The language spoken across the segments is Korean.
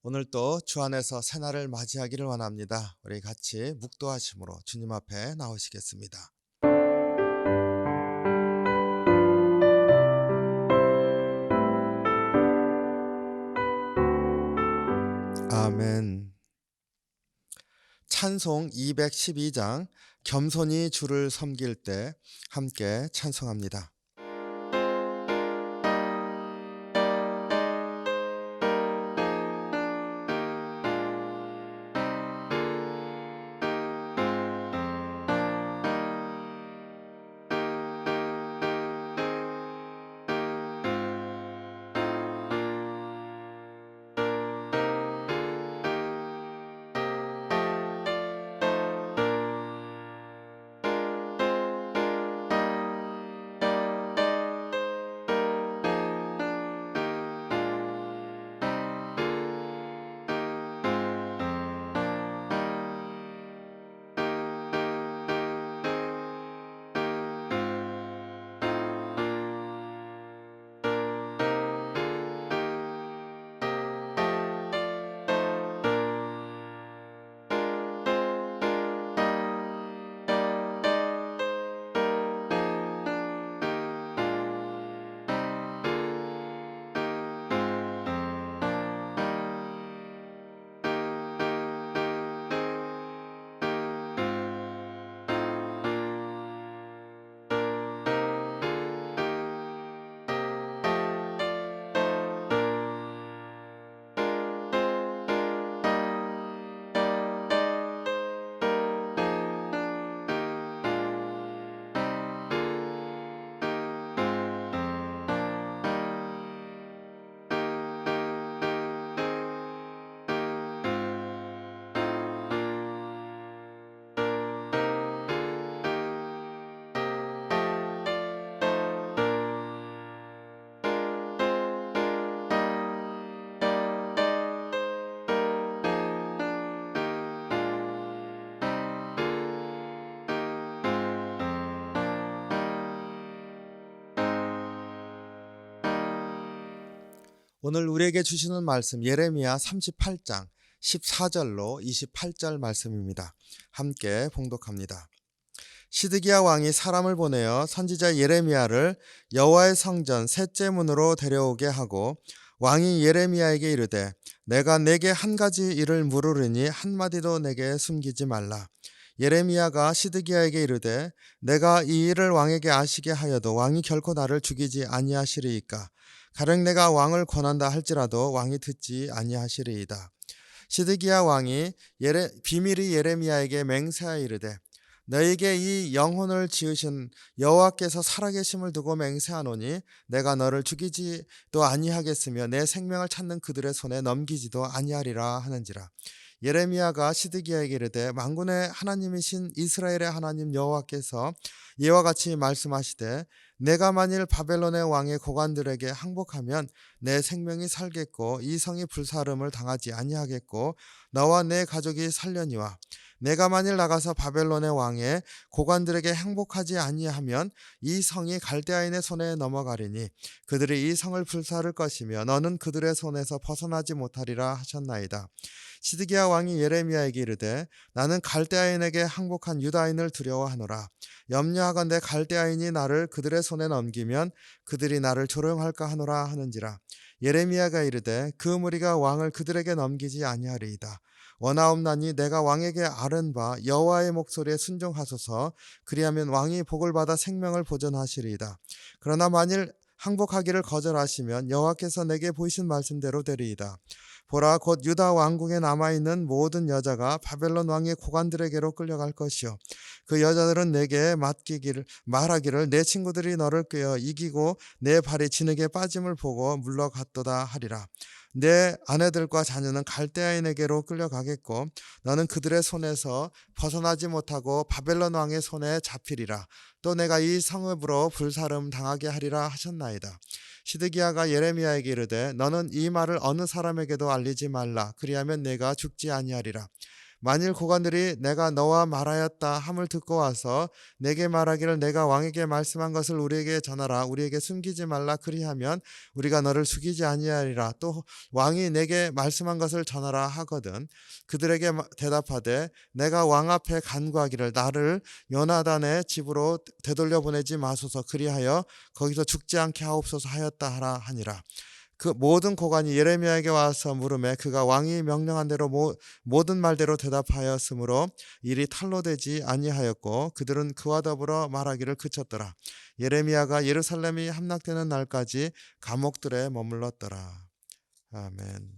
오늘 또 주 안에서 새날을 맞이하기를 원합니다. 우리 같이 묵도하심으로 주님 앞에 나오시겠습니다. 아멘. 찬송 212장 겸손히 주를 섬길 때 함께 찬송합니다. 오늘 우리에게 주시는 말씀 예레미야 38장 14절로 28절 말씀입니다. 함께 봉독합니다. 시드기야 왕이 사람을 보내어 선지자 예레미야를 여호와의 성전 셋째 문으로 데려오게 하고 왕이 예레미야에게 이르되 내가 내게 한 가지 일을 물으리니 한마디도 내게 숨기지 말라. 예레미야가 시드기야에게 이르되 내가 이 일을 왕에게 아시게 하여도 왕이 결코 나를 죽이지 아니하시리이까. 가령 내가 왕을 권한다 할지라도 왕이 듣지 아니하시리이다. 시드기야 왕이 비밀이 예레미야에게 맹세하여 이르되 너에게 이 영혼을 지으신 여호와께서 살아계심을 두고 맹세하노니 내가 너를 죽이지도 아니하겠으며 내 생명을 찾는 그들의 손에 넘기지도 아니하리라 하는지라. 예레미야가 시드기야에게 이르되 만군의 하나님이신 이스라엘의 하나님 여호와께서 이와 같이 말씀하시되 내가 만일 바벨론의 왕의 고관들에게 항복하면 내 생명이 살겠고 이 성이 불사름을 당하지 아니하겠고 너와 내 가족이 살려니와 내가 만일 나가서 바벨론의 왕의 고관들에게 항복하지 아니하면 이 성이 갈대아인의 손에 넘어가리니 그들이 이 성을 불사를 것이며 너는 그들의 손에서 벗어나지 못하리라 하셨나이다. 시드기야 왕이 예레미야에게 이르되 나는 갈대아인에게 항복한 유다인을 두려워하노라. 염려하건대 갈대아인이 나를 그들의 손에 넘기면 그들이 나를 조롱할까 하노라 하는지라. 예레미야가 이르되 그 무리가 왕을 그들에게 넘기지 아니하리이다. 원하옵나니 내가 왕에게 아른 바 여호와의 목소리에 순종하소서. 그리하면 왕이 복을 받아 생명을 보존하시리이다. 그러나 만일 항복하기를 거절하시면 여호와께서 내게 보이신 말씀대로 되리이다. 보라, 곧 유다 왕궁에 남아있는 모든 여자가 바벨론 왕의 고관들에게로 끌려갈 것이요 그 여자들은 내게 말하기를 내 친구들이 너를 꾀어 이기고 내 발이 진흙에 빠짐을 보고 물러갔도다 하리라. 내 아내들과 자녀는 갈대아인에게로 끌려가겠고 너는 그들의 손에서 벗어나지 못하고 바벨론 왕의 손에 잡히리라. 또 내가 이 성읍으로 불사름 당하게 하리라 하셨나이다. 시드기야가 예레미야에게 이르되 너는 이 말을 어느 사람에게도 알리지 말라. 그리하면 내가 죽지 아니하리라. 만일 고관들이 내가 너와 말하였다 함을 듣고 와서 내게 말하기를 내가 왕에게 말씀한 것을 우리에게 전하라. 우리에게 숨기지 말라. 그리하면 우리가 너를 죽이지 아니하리라. 또 왕이 내게 말씀한 것을 전하라 하거든 그들에게 대답하되 내가 왕 앞에 간구하기를 나를 요나단의 집으로 되돌려 보내지 마소서. 그리하여 거기서 죽지 않게 하옵소서 하였다 하라 하니라. 그 모든 고관이 예레미야에게 와서 물으매 그가 왕이 명령한 대로 모든 말대로 대답하였으므로 일이 탄로되지 아니하였고 그들은 그와 더불어 말하기를 그쳤더라. 예레미야가 예루살렘이 함락되는 날까지 감옥들에 머물렀더라. 아멘.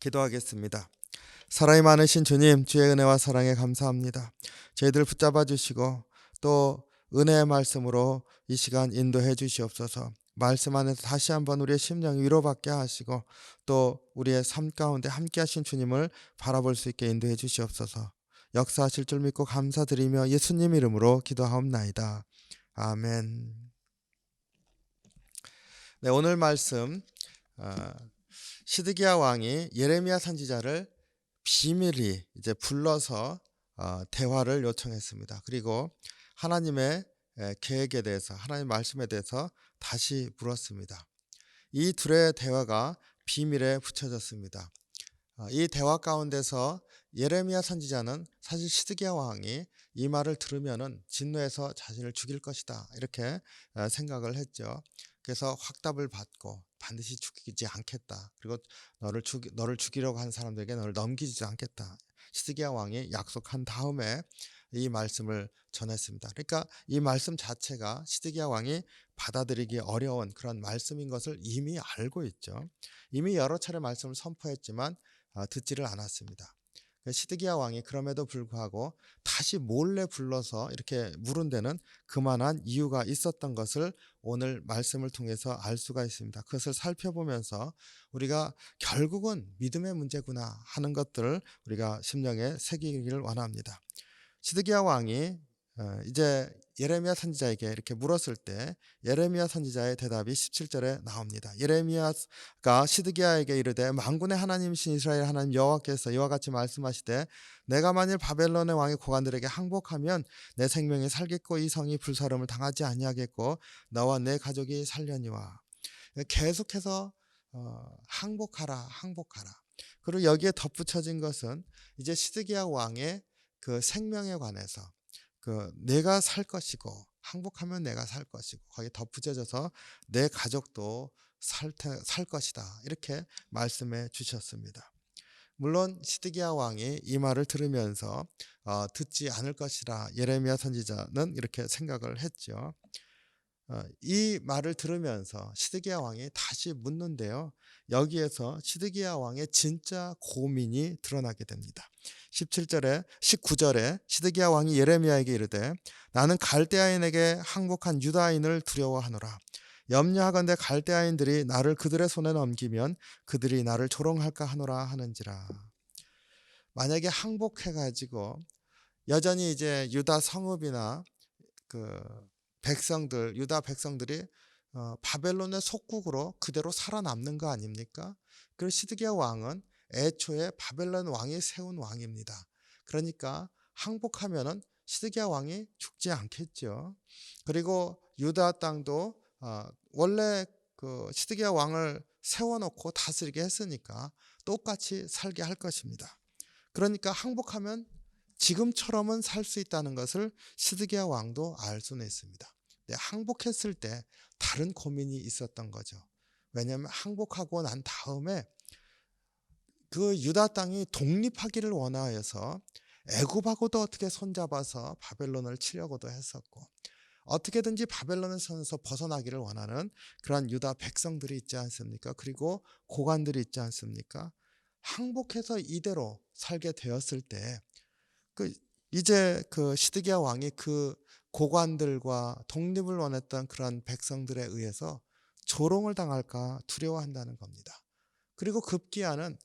기도하겠습니다. 사랑이 많으신 주님, 주의 은혜와 사랑에 감사합니다. 저희들 붙잡아 주시고 또 은혜의 말씀으로 이 시간 인도해 주시옵소서. 말씀 안에서 다시 한번 우리의 심령 위로받게 하시고 또 우리의 삶 가운데 함께 하신 주님을 바라볼 수 있게 인도해 주시옵소서. 역사하실 줄 믿고 감사드리며 예수님 이름으로 기도하옵나이다. 아멘. 네, 오늘 말씀 시드기야 왕이 예레미야 선지자를 비밀히 이제 불러서 대화를 요청했습니다. 그리고 하나님의 계획에 대해서 하나님 말씀에 대해서 다시 물었습니다. 이 둘의 대화가 비밀에 붙여졌습니다. 이 대화 가운데서 예레미야 선지자는 사실 시드기야 왕이 이 말을 들으면은 진노해서 자신을 죽일 것이다 이렇게 생각을 했죠. 그래서 확답을 받고 반드시 죽이지 않겠다. 그리고 너를 죽이려고 한 사람들에게 너를 넘기지 않겠다. 시드기야 왕이 약속한 다음에 이 말씀을 전했습니다. 그러니까 이 말씀 자체가 시드기야 왕이 받아들이기 어려운 그런 말씀인 것을 이미 알고 있죠. 이미 여러 차례 말씀을 선포했지만 듣지를 않았습니다. 시드기야 왕이 그럼에도 불구하고 다시 몰래 불러서 이렇게 물은 데는 그만한 이유가 있었던 것을 오늘 말씀을 통해서 알 수가 있습니다. 그것을 살펴보면서 우리가 결국은 믿음의 문제구나 하는 것들을 우리가 심령에 새기기를 원합니다. 시드기야 왕이 이제 예레미야 선지자에게 이렇게 물었을 때 예레미야 선지자의 대답이 17절에 나옵니다. 예레미야가 시드기야에게 이르되 만군의 하나님이신 이스라엘 하나님 여호와께서 이와 같이 말씀하시되 내가 만일 바벨론의 왕의 고관들에게 항복하면 내 생명이 살겠고 이 성이 불사름을 당하지 아니하겠고 너와 내 가족이 살려니와. 계속해서 항복하라. 그리고 여기에 덧붙여진 것은 이제 시드기야 왕의 그 생명에 관해서 내가 살 것이고 항복하면 내가 살 것이고 거기에 덧붙여져서 내 가족도 살 것이다 이렇게 말씀해 주셨습니다. 물론 시드기야 왕이 이 말을 들으면서 듣지 않을 것이라 예레미야 선지자는 이렇게 생각을 했죠. 이 말을 들으면서 시드기야 왕이 다시 묻는데요. 여기에서 시드기야 왕의 진짜 고민이 드러나게 됩니다. 19절에 시드기야 왕이 예레미야에게 이르되 나는 갈대아인에게 항복한 유다인을 두려워하노라. 염려하건대 갈대아인들이 나를 그들의 손에 넘기면 그들이 나를 조롱할까 하노라 하는지라. 만약에 항복해가지고 여전히 이제 유다 성읍이나 유다 백성들이 바벨론의 속국으로 그대로 살아남는 거 아닙니까? 그리고 시드기야 왕은 애초에 바벨론 왕이 세운 왕입니다. 그러니까 항복하면은 시드기야 왕이 죽지 않겠죠. 그리고 유다 땅도 원래 시드기야 왕을 세워놓고 다스리게 했으니까 똑같이 살게 할 것입니다. 그러니까 항복하면 지금처럼은 살 수 있다는 것을 시드기야 왕도 알 수는 있습니다. 항복했을 때 다른 고민이 있었던 거죠. 왜냐하면 항복하고 난 다음에 그 유다 땅이 독립하기를 원하여서 애굽하고도 어떻게 손잡아서 바벨론을 치려고도 했었고 어떻게든지 바벨론에서 벗어나기를 원하는 그런 유다 백성들이 있지 않습니까? 그리고 고관들이 있지 않습니까? 항복해서 이대로 살게 되었을 때 이제 시드기야 왕이 고관들과 독립을 원했던 그런 백성들에 의해서 조롱을 당할까 두려워한다는 겁니다. 그리고 급기야는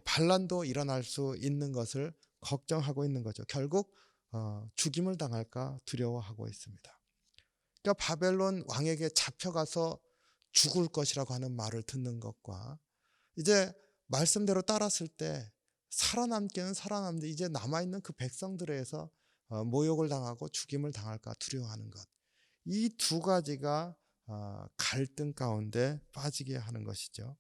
반란도 일어날 수 있는 것을 걱정하고 있는 거죠. 결국 죽임을 당할까 두려워하고 있습니다. 그러니까 바벨론 왕에게 잡혀가서 죽을 것이라고 하는 말을 듣는 것과 이제 말씀대로 따랐을 때 살아남기는 살아남는데 이제 남아있는 그 백성들에 의해서 모욕을 당하고 죽임을 당할까 두려워하는 것. 이 두 가지가 갈등 가운데 빠지게 하는 것이죠.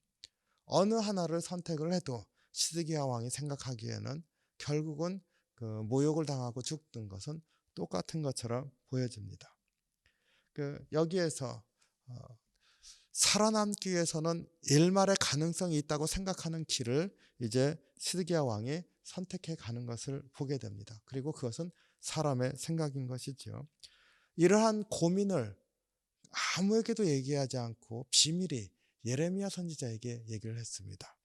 어느 하나를 선택을 해도 시드기야 왕이 생각하기에는 결국은 그 모욕을 당하고 죽는 것은 똑같은 것처럼 보여집니다. 여기에서 살아남기 위해서는 일말의 가능성이 있다고 생각하는 길을 이제 시드기야 왕이 선택해 가는 것을 보게 됩니다. 그리고 그것은 사람의 생각인 것이죠. 이러한 고민을 아무에게도 얘기하지 않고 비밀히 예레미야 선지자에게 얘기를 했습니다.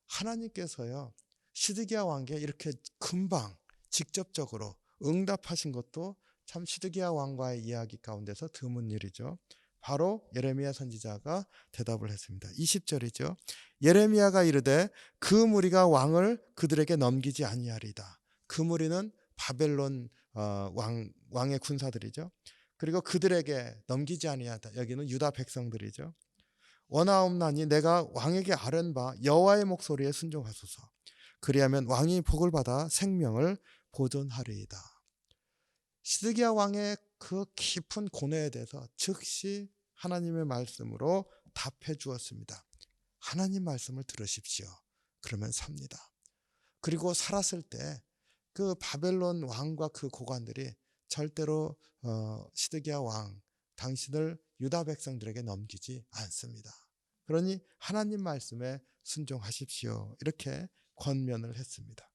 하나님께서요, 시드기야 왕에게 이렇게 금방 직접적으로 응답하신 것도 참 시드기야 왕과의 이야기 가운데서 드문 일이죠. 바로 예레미야 선지자가 대답을 했습니다. 20절이죠. 예레미야가 이르되 그 무리가 왕을 그들에게 넘기지 아니하리다. 그 무리는 바벨론 왕의 군사들이죠. 그리고 그들에게 넘기지 아니하다. 여기는 유다 백성들이죠. 원하옵나니 내가 왕에게 아뢰는 바 여호와의 목소리에 순종하소서. 그리하면 왕이 복을 받아 생명을 보존하리이다. 시드기야 왕의 그 깊은 고뇌에 대해서 즉시 하나님의 말씀으로 답해 주었습니다. 하나님 말씀을 들으십시오. 그러면 삽니다. 그리고 살았을 때 그 바벨론 왕과 그 고관들이 절대로 시드기야 왕 당신을 유다 백성들에게 넘기지 않습니다. 그러니 하나님 말씀에 순종하십시오. 이렇게 권면을 했습니다.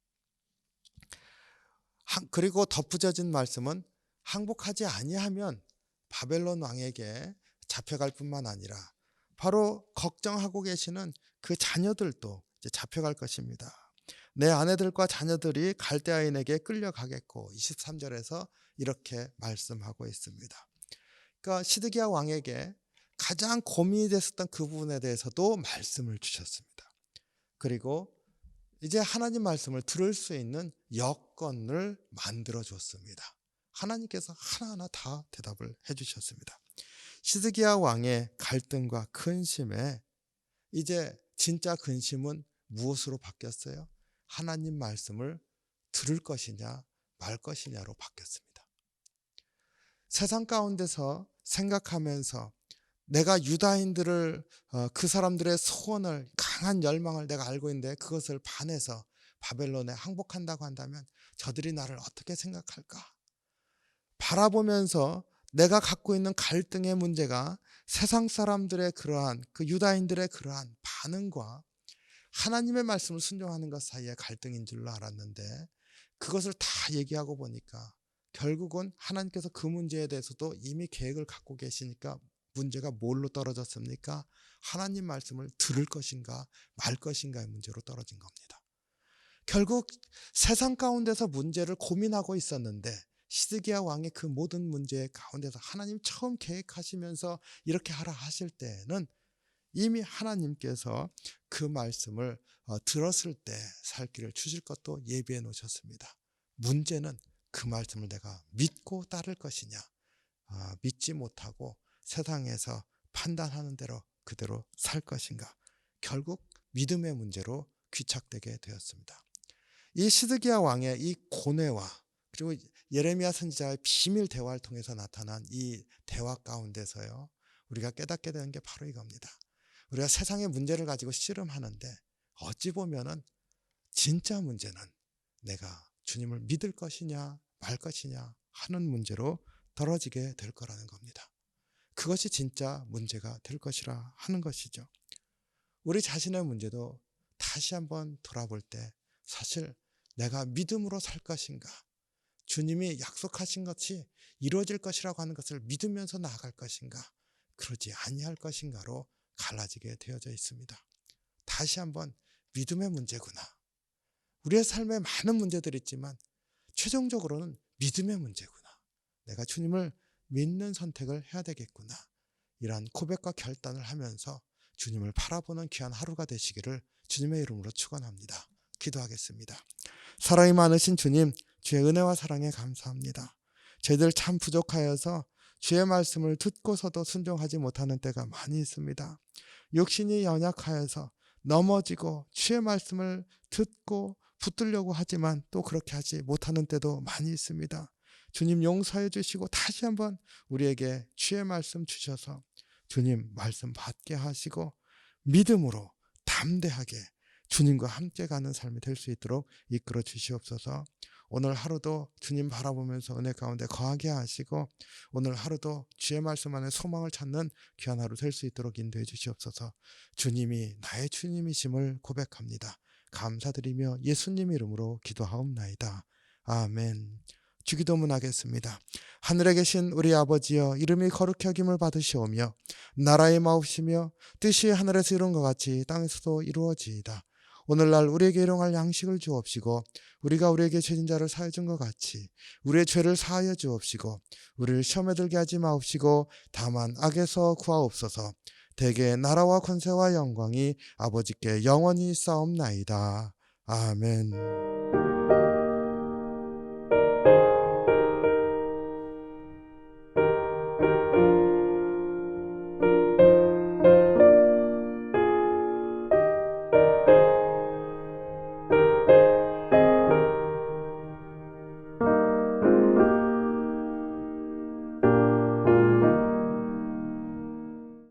그리고 덧붙여진 말씀은 항복하지 아니하면 바벨론 왕에게 잡혀갈 뿐만 아니라 바로 걱정하고 계시는 그 자녀들도 이제 잡혀갈 것입니다. 내 아내들과 자녀들이 갈대아인에게 끌려가겠고 23절에서 이렇게 말씀하고 있습니다. 그러니까 시드기야 왕에게 가장 고민이 됐었던 그 부분에 대해서도 말씀을 주셨습니다. 그리고 이제 하나님 말씀을 들을 수 있는 여건을 만들어 줬습니다. 하나님께서 하나하나 다 대답을 해주셨습니다. 시드기야 왕의 갈등과 근심에 이제 진짜 근심은 무엇으로 바뀌었어요? 하나님 말씀을 들을 것이냐 말 것이냐로 바뀌었습니다. 세상 가운데서 생각하면서 내가 유다인들을 그 사람들의 소원을 강한 열망을 내가 알고 있는데 그것을 반해서 바벨론에 항복한다고 한다면 저들이 나를 어떻게 생각할까? 바라보면서 내가 갖고 있는 갈등의 문제가 세상 사람들의 그러한 그 유다인들의 그러한 반응과 하나님의 말씀을 순종하는 것 사이에 갈등인 줄로 알았는데 그것을 다 얘기하고 보니까 결국은 하나님께서 그 문제에 대해서도 이미 계획을 갖고 계시니까 문제가 뭘로 떨어졌습니까? 하나님 말씀을 들을 것인가 말 것인가의 문제로 떨어진 겁니다. 결국 세상 가운데서 문제를 고민하고 있었는데 시드기야 왕의 그 모든 문제 가운데서 하나님 처음 계획하시면서 이렇게 하라 하실 때에는 이미 하나님께서 그 말씀을 들었을 때 살 길을 주실 것도 예비해 놓으셨습니다. 문제는 그 말씀을 내가 믿고 따를 것이냐 믿지 못하고 세상에서 판단하는 대로 그대로 살 것인가 결국 믿음의 문제로 귀착되게 되었습니다. 이 시드기야 왕의 이 고뇌와 그리고 예레미야 선지자의 비밀 대화를 통해서 나타난 이 대화 가운데서요 우리가 깨닫게 되는 게 바로 이겁니다. 우리가 세상의 문제를 가지고 씨름하는데 어찌 보면은 진짜 문제는 내가 주님을 믿을 것이냐 말 것이냐 하는 문제로 떨어지게 될 거라는 겁니다. 그것이 진짜 문제가 될 것이라 하는 것이죠. 우리 자신의 문제도 다시 한번 돌아볼 때 사실 내가 믿음으로 살 것인가 주님이 약속하신 것이 이루어질 것이라고 하는 것을 믿으면서 나아갈 것인가 그러지 아니할 것인가로 갈라지게 되어져 있습니다. 다시 한번 믿음의 문제구나. 우리의 삶에 많은 문제들이 있지만 최종적으로는 믿음의 문제구나. 내가 주님을 믿는 선택을 해야 되겠구나. 이러한 고백과 결단을 하면서 주님을 바라보는 귀한 하루가 되시기를 주님의 이름으로 축원합니다. 기도하겠습니다. 사랑이 많으신 주님, 주의 은혜와 사랑에 감사합니다. 저희들 참 부족하여서 주의 말씀을 듣고서도 순종하지 못하는 때가 많이 있습니다. 육신이 연약하여서 넘어지고 주의 말씀을 듣고 붙들려고 하지만 또 그렇게 하지 못하는 때도 많이 있습니다. 주님 용서해 주시고 다시 한번 우리에게 주의 말씀 주셔서 주님 말씀 받게 하시고 믿음으로 담대하게 주님과 함께 가는 삶이 될 수 있도록 이끌어 주시옵소서. 오늘 하루도 주님 바라보면서 은혜 가운데 거하게 하시고 오늘 하루도 주의 말씀 안에 소망을 찾는 귀한 하루 될 수 있도록 인도해 주시옵소서. 주님이 나의 주님이심을 고백합니다. 감사드리며 예수님 이름으로 기도하옵나이다. 아멘. 주기도문 하겠습니다. 하늘에 계신 우리 아버지여, 이름이 거룩히 여김을 받으시오며 나라의 마옵시며 뜻이 하늘에서 이룬 것 같이 땅에서도 이루어지이다. 오늘날 우리에게 일용할 양식을 주옵시고 우리가 우리에게 죄진 자를 사하여 준 것 같이 우리의 죄를 사하여 주옵시고 우리를 시험에 들게 하지 마옵시고 다만 악에서 구하옵소서. 대개 나라와 권세와 영광이 아버지께 영원히 쌓옵나이다. 아멘.